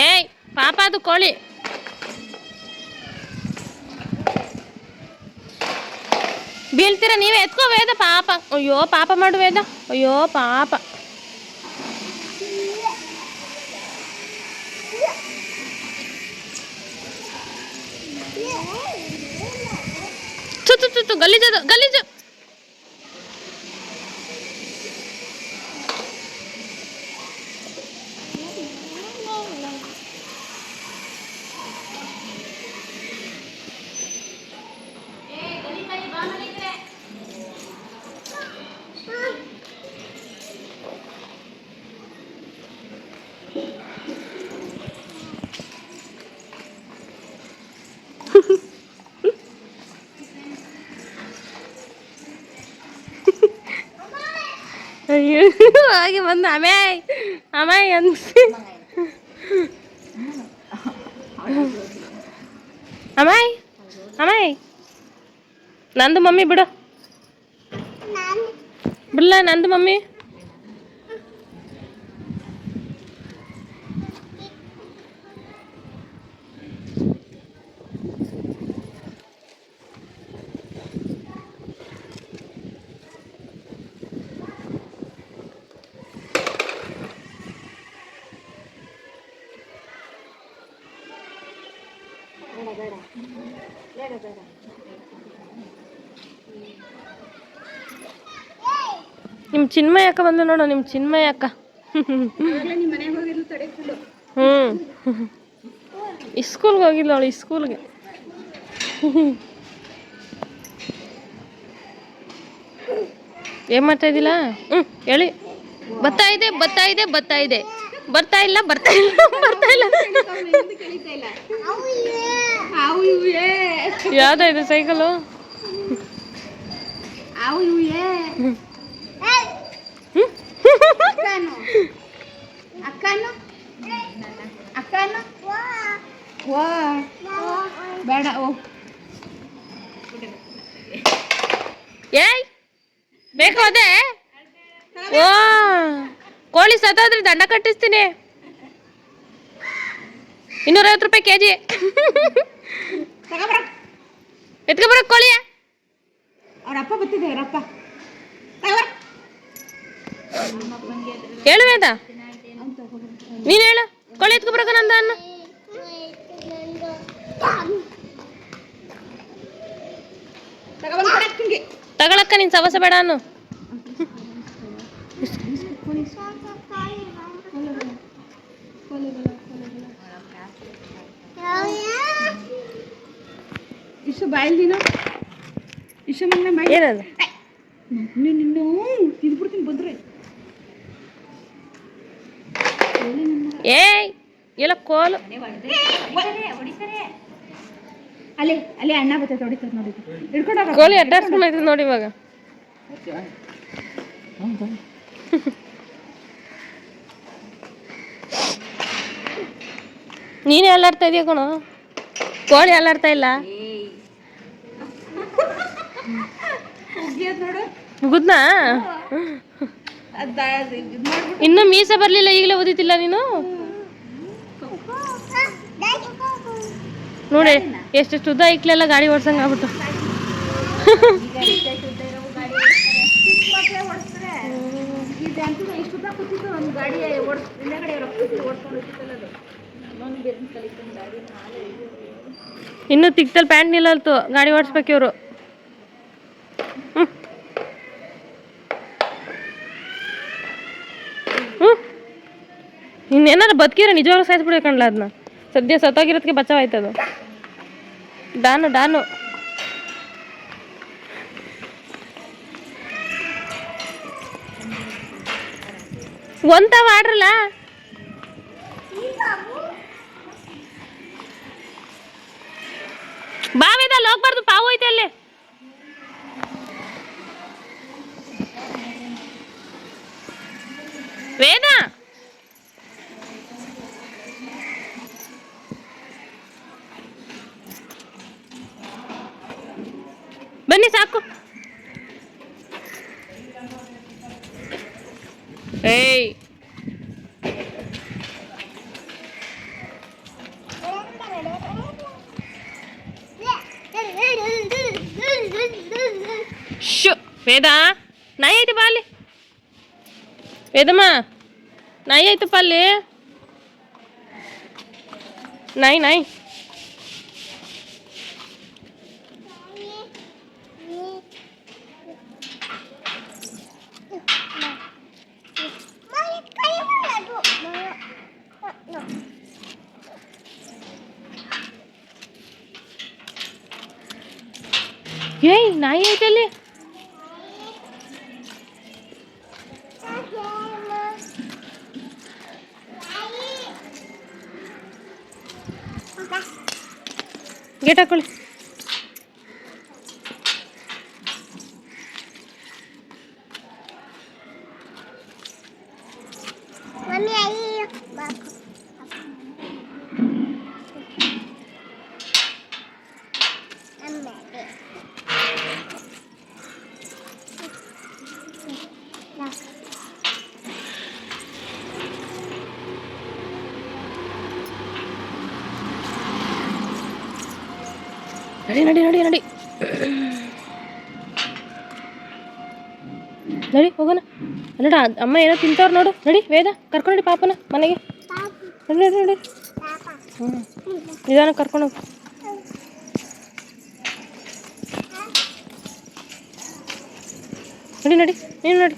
ಏಯ್ ಪಾಪ ಅದು ಕೋಳಿ ಬೀಳ್ತೀರ ನೀವೇ ಎತ್ಕೋ ವೇದ ಪಾಪ ಅಯ್ಯೋ ಪಾಪ ಮಾಡು ವೇದ ಅಯ್ಯೋ ಪಾಪ ತು ಗಲೀಜದು ಗಲೀಜು ಅಯ್ಯೋ ಹಾಗೆ ಬಂದ ಅಮ್ಯಾಯ್ ಅಮ್ಯಾಯ್ ಅನ್ಸಿ ಅಮ್ಯಾಯ್ ಅಮ್ಯಾಯ್ ನಂದು ಮಮ್ಮಿ ಬಿಡು ಬಿಡಲ್ಲ ನಂದು ಮಮ್ಮಿ ನಿಮ್ಮ ಚಿನ್ಮಯ ಅಕ್ಕ ಬಂದು ನೋಡು ನಿಮ್ಮ ಚಿನ್ಮಯ ಅಕ್ಕ ಸ್ಕೂಲ್ಗೆ ಹೋಗಿಲ್ಲ ಅವಳು ಸ್ಕೂಲ್ಗೆ ಏನು ಮಾಡ್ತಾ ಇದ್ದಿಲ್ಲ ಹೇಳಿ ಬರ್ತಾ ಇದೆ ಬರ್ತಾ ಇದೆ ಬರ್ತಾ ಇದೆ ಬರ್ತಾ ಇಲ್ಲ ಬರ್ತಾ ಇಲ್ಲ ಬರ್ತಾ ಇಲ್ಲ ಯಾವ್ದ ಇದು ಸೈಕಲು ಬೇಡ ಏಯ್ ಬೇಕು ಅದೇ ಓ ಕೋಳಿ ಸತ್ತಾದ್ರೆ ದಂಡ ಕಟ್ಟಿಸ್ತೀನಿ 250 ರೂಪಾಯಿ ಕೆಜಿ ಎತ್ಕೊಬರ ಕೋಳಿಯ ಅವ್ರಪ್ಪ ಬರ್ತಿದ್ದೆ ಅವರಪ್ಪ ಹೇಳು ವೇದ ನೀನು ಹೇಳು ಕೋಳಿ ಎತ್ಕೊಬರಕ ನಂದ ಅನ್ನ ತಗೊಳಕ್ಕ ನೀನು ಸವಸ ಬೇಡ ಅನ್ನು ಇಷ್ಟು ಬಾಯಿಲ್ದಿನ ಇಷ್ಟು ಮನೆ ಬಾಯಿ ಏನದು ನಿನ್ನ ತಿದ್ಬಿಡ್ತೀನಿ ಬಂದ್ರೆ ಏಯ್ ಎಲ್ಲ ಕೋಲು ಅಲ್ಲಿ ಅಲ್ಲಿ ಅಣ್ಣ ಬರ್ತೈತೆ ಹೊಡಿತದೆ ನೋಡಿ ಹಿಡ್ಕೊಂಡು ಕೋಳಿ ಅಡ್ಡಾಡ್ಸ್ಕೊಂಡ್ ನೋಡಿ ಇವಾಗ ನೀನೇ ಅಲ್ಲಾಡ್ತಾ ಇದೀಯ ಕಣೋ ಕೋಳಿ ಅಲ್ಲಾಡ್ತಾ ಇಲ್ಲ ಮುಗುದ್ನಾ ಇನ್ನು ಮೀಸೆ ಬರ್ಲಿಲ್ಲ ಈಗಲೇ ಓದಿತಿಲ್ಲ ನೀನು ನೋಡಿ ಎಷ್ಟು ಉದ್ದ ಇಕ್ಲೆಲ್ಲ ಗಾಡಿ ಓಡ್ಸಂಗ ಆಗ್ಬಿಟ್ಟು ಇನ್ನು ತಿಕ್ತಲ್ ಪ್ಯಾಂಟ್ ನಿಲ್ಲಲ್ತು ಗಾಡಿ ಓಡಿಸ್ಬೇಕು ಇವರು ಹ್ಞೂ ಹ್ಞೂ ಇನ್ನೇನಾರು ಬದುಕಿದ್ರೆ ನಿಜವಾಗ್ಲೂ ಸಾಯಿಸ್ಬಿಡ್ಬೇಕಣ್ಣ ಅದನ್ನ. ಸದ್ಯ ಸತ್ತೋಗಿರೋದಕ್ಕೆ ಬಚಾವಾಯ್ತದು. Don don ಒಂತಾವ ಆಡ್ರಲ್ಲ. ಬಾವೇದಲ್ಲಿ ಹೋಗ್ಬಾರ್ದು, ಪಾವು ಐತೆ ಅಲ್ಲಿ. ವೇದ ಬನ್ನಿ ಸಾಕು. ಏಯ್ ಶು ವೇದ, ನಾಯಿ ಐತೆ ಬಾ ಅಲ್ಲಿ. ವೇದಮ್ಮ, ನಾಯಿ ಐತಪ್ಪ ಅಲ್ಲಿ. ನಾಯಿ ನಾಯಿ ಏಯ್ ನಾಯಿ ಐತೆ ಅಲ್ಲಿ. ಗೇಟ್ ಹಾಕೊಳ್ಳಿ. ನಡಿ ನಡಿ ನಡಿ ನಡಿ ನಡಿ ಹೋಗೋಣ. ನೋಡ ಅಮ್ಮ ಏನೋ ತಿಂತವ್ರು ನೋಡು. ನಡಿ ವೇದ, ಕರ್ಕೊಂಡಿ ಪಾಪನ ಮನೆಗೆ. ನಡಿ ನಡಿ ನಡಿ. ಹ್ಞೂ ನಿಧಾನ ಕರ್ಕೊಂಡೋಗಿ. ನಡಿ ನಡಿ ನೀನು ನಡಿ.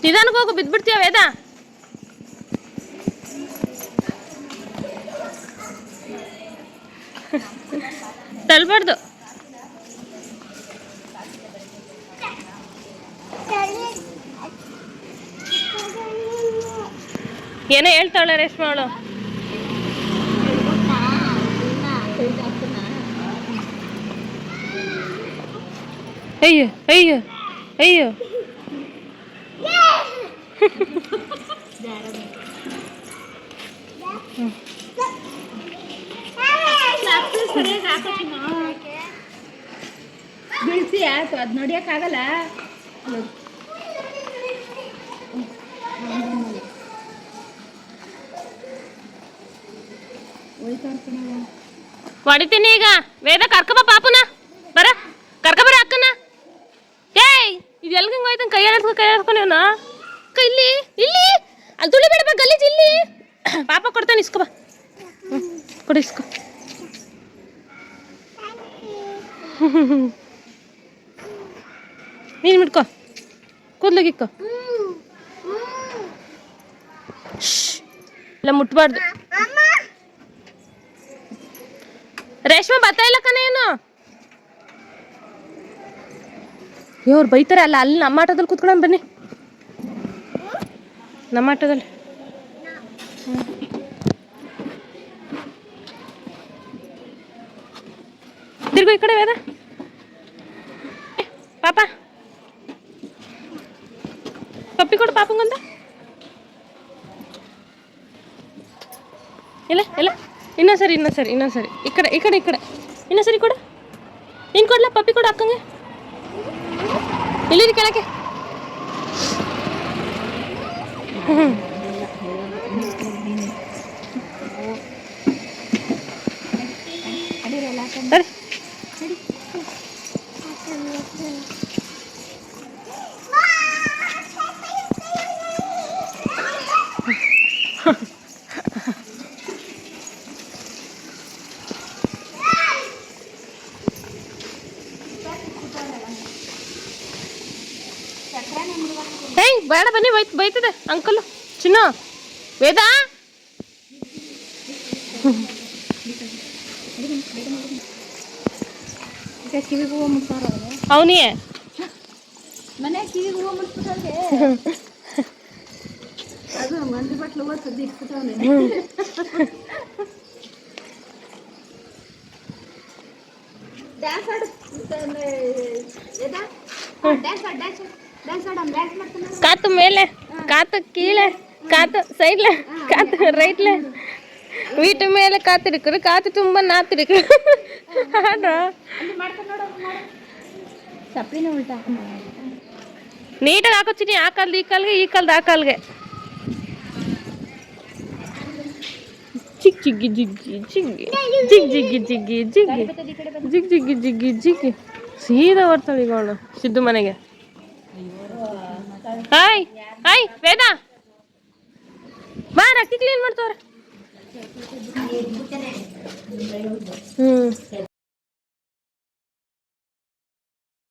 ನಿಧಾನಕ್ಕೆ ಹೋಗು, ಬಿದ್ದುಬಿಡ್ತೀಯ ವೇದ. ತಳ್ಬಾರ್ದು. ಏನೋ ಹೇಳ್ತಾಳೆ ರೇಷ್ಮೆ ಅವಳು. ಅಯ್ಯೋ ಅಯ್ಯೋ ಅಯ್ಯೋ ಬೀಳ್ಸಿ ಆಯ್ತು, ಅದು ನೋಡಿಯಕ್ಕಾಗಲ್ಲ. ಹೊಡಿತೀನಿ ಈಗ. ವೇದ ಕರ್ಕಬ ಪಾಪುನ, ಬರ ಕರ್ಕಬರ ಅಕ್ಕನ. ಏಯ್ ಇದು ಎಲ್ಗಂಗೆ ಹೋಯ್ತು, ಕೈ ಆಡ್ಸ್ಕೊಂಡು ಇವನು. ಇಲ್ಲಿ ಇಲ್ಲಿ ಅಲ್ಲಿ ತುಳಿ ಬೇಡ, ಗಲೀಜ್ ಇಲ್ಲಿ. ಪಾಪ ಕೊಡ್ತಾನೆ, ಇಸ್ಕೊ ಬಾ. ಹ್ಞೂ ಕೊಡಿ, ಇಸ್ಕೊ. ನೀನು ಬಿಟ್ಕೊ, ಕೂದ್ಲಿಗಿಕ್ಕೋ. ಇಲ್ಲ ಮುಟ್ಬಾರ್ದು. ರೇಷ್ಮೆ ಬರ್ತಾ ಇಲ್ಲ ಕಣ ಏನು. ಇವ್ರು ಬೈತಾರೆ ಅಲ್ಲ. ಅಲ್ಲಿ ನಮ್ಮ ಆಟೋದಲ್ಲಿ ಕೂತ್ಕೊಳ್ಳೋಣ ಬನ್ನಿ, ನಮ್ಮ ಆಟೋದಲ್ಲಿ. ತಿರ್ಗು ಈ ಕಡೆ ವೇದ. ಪಾಪ ಪಪ್ಪಿ ಕೊಡು ಪಾಪಂಗಂತ. ಇಲ್ಲ ಇಲ್ಲ, ಇನ್ನೊಂದ್ಸರಿ ಇನ್ನೊಂದ್ಸರಿ ಇನ್ನೊಂದ್ಸರಿ. ಈ ಕಡೆ ಈ ಕಡೆ ಈ ಕಡೆ ಇನ್ನೊಂದ್ಸರಿ ಕೊಡು. ನೀನು ಕೊಡ್ಲಾ ಪಪ್ಪಿ ಕೊಡು ಅಕ್ಕಂಗೆ. ಇಲ್ಲಿರಿ ಕೆಳಗೆ. ಸರಿ ಬೇಡ ಬನ್ನಿ ಬೈತದೆ ಅಂಕಲ್ ಚಿನ್ನು ವೇದ ಕಿವಿಗೆ ಹೂವು ಮುಟ್ತಾರ ಅವನಿಯೇ ಮನೆ ಕಿವಿಗೆ ಹೂವು ಮುಟ್ಬಿಟ್ಟವ್ರೆ ಅದು ಮಂದಿ ಬಟ್ಲು ಓದ್ತದ್ದು ಇಟ್ಬಿಟ್ಟವನೆ ಡ್ಯಾನ್ಸ್ ಆಡು ಡ್ಯಾನ್ಸ್ ಮಾಡ್ತಾನೆ ಕಾತು ಮೇಲೆ ಕಾತು ಕೀಳೆ ಕಾತು ಸೈಡ್ಲೆ ಕಾತು ರೈಟ್ಲೆ வீட்டு ಮೇಲೆ ಕಾತಿರುಕ್ರು ಕಾತು ತುಂಬ ನಾತಿರುಕ್ರು ಆಡ್ರ ಚಪ್ಲಿನ ಉಲ್ಟಾ ನೀಟಾಗಿ ಹಾಕೋತೀನಿ ಆ ಕಾಲ್ದು ಈ ಕಾಲ್ಗೆ ಈ ಕಾಲ್ದು ಆ ಕಾಲ್ಗೆ ಚಿಕ್ ಜಿಗ್ಗಿ ಜಿಗ್ಗಿ ಜಿಗ್ಗಿ ಜಿಗ್ ಜಿಗ್ಗಿ ಜಿಗ್ಗಿ ಜಿಗ್ಗಿ ಜಿಗ್ ಜಿಗ್ಗಿ ಜಿಗ್ಗಿ ಜಿಗ್ಗಿ ಸೀದಾ ಬರ್ತಾಳೆ ಈಗ ಅವಳು ಸಿದ್ದು ಮನೆಗೆ ಹಾಯ್ ಹಾಯ್ ವೇದ ಬಾ ಅಕ್ಕಿ ಕ್ಲೀನ್ ಮಾಡ್ತವ್ರೆ